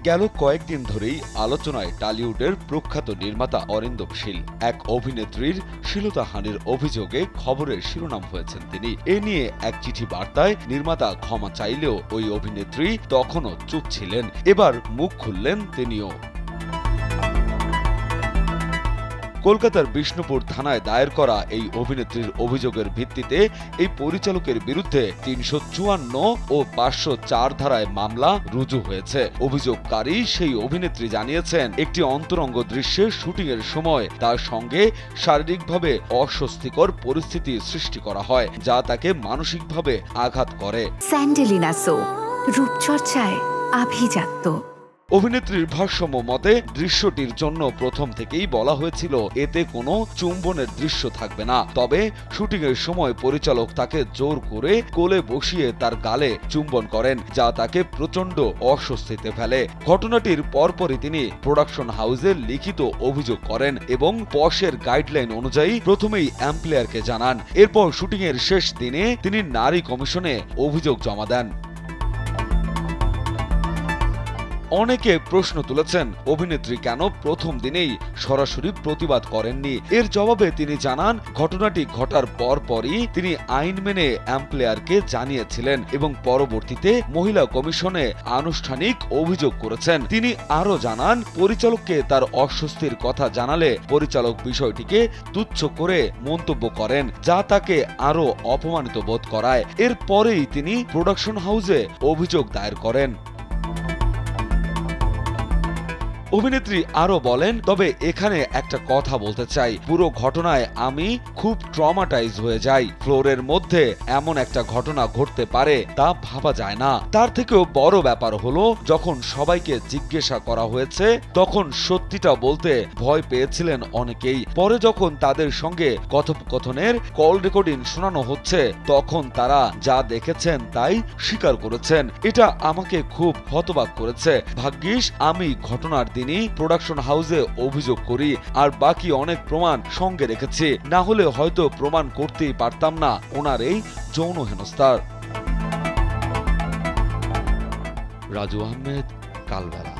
গেল কয়েকদিন ধরেই আলোচনায় টলিউডের প্রখ্যাত নির্মাতা অরিন্দম শীল। এক অভিনেত্রীর শ্লীলতাহানির অভিযোগে খবরের শিরোনাম হয়েছেন তিনি। এ নিয়ে এক চিঠি বার্তায় নির্মাতা ক্ষমা চাইলেও ওই অভিনেত্রী তখনও চুপ ছিলেন। এবার মুখ খুললেন তিনিও। কলকাতার বিষ্ণুপুর থানায় দায়ের করা এই অভিনেত্রীর অভিযোগের ভিত্তিতে এই পরিচালকের বিরুদ্ধে ৩৫৪ ও ৫০৪ ধারায় মামলা রুজু হয়েছে। অভিযোগকারী সেই অভিনেত্রী জানিয়েছেন, একটি অন্তরঙ্গ দৃশ্যের শুটিংয়ের সময় তার সঙ্গে শারীরিকভাবে অস্বস্তিকর পরিস্থিতি সৃষ্টি করা হয়, যা তাকে মানসিকভাবে আঘাত করে। স্যান্ডেলিনা সো, রূপচর্চায় আভিজাত্য। অভিনেত্রীর ভাষ্যম মতে, দৃশ্যটির জন্য প্রথম থেকেই বলা হয়েছিল এতে কোনো চুম্বনের দৃশ্য থাকবে না। তবে শুটিংয়ের সময় পরিচালক তাকে জোর করে কোলে বসিয়ে তার গালে চুম্বন করেন, যা তাকে প্রচণ্ড অস্বস্তিতে ফেলে। ঘটনাটির পরপরই তিনি প্রোডাকশন হাউসে লিখিত অভিযোগ করেন এবং পশের গাইডলাইন অনুযায়ী প্রথমেই এমপ্লয়ারকে জানান। এরপর শুটিংয়ের শেষ দিনে তিনি নারী কমিশনে অভিযোগ জমা দেন। অনেকে প্রশ্ন তুলেছেন, অভিনেত্রী কেন প্রথম দিনেই সরাসরি প্রতিবাদ করেননি। এর জবাবে তিনি জানান, ঘটনাটি ঘটার পরপরই তিনি আইন মেনে এমপ্লয়ারকে জানিয়েছিলেন এবং পরবর্তীতে মহিলা কমিশনে আনুষ্ঠানিক অভিযোগ করেছেন। তিনি আরও জানান, পরিচালককে তার অস্বস্তির কথা জানালে পরিচালক বিষয়টিকে তুচ্ছ করে মন্তব্য করেন, যা তাকে আরও অপমানিত বোধ করায়। এরপরেই তিনি প্রোডাকশন হাউসে অভিযোগ দায়ের করেন। অভিনেত্রী আরো বলেন, তবে এখানে একটা কথা বলতে চাই, পুরো ঘটনায় আমি খুব ট্রমাটাইজ হয়ে যাই। ফ্লোরের মধ্যে এমন একটা ঘটনা ঘটতে পারে তা ভাবা যায় না। তার থেকেও বড় ব্যাপার হলো, যখন সবাইকে জিজ্ঞাসা করা হয়েছে তখন সত্যিটা বলতে ভয় পেয়েছিলেন অনেকেই। পরে যখন তাদের সঙ্গে কথোপকথনের কল রেকর্ডিং শোনানো হচ্ছে তখন তারা যা দেখেছেন তাই স্বীকার করেছেন। এটা আমাকে খুব হতবাক করেছে। ভাগ্যিস আমি ঘটনার তিনি প্রোডাকশন হাউসে অভিযোগ করি আর বাকি অনেক প্রমাণ সঙ্গে রেখেছি, না হলে হয়তো প্রমাণ করতেই পারতাম না ওনার এই যৌন হেনস্থার। রাজু আহমেদ, কালবেলা।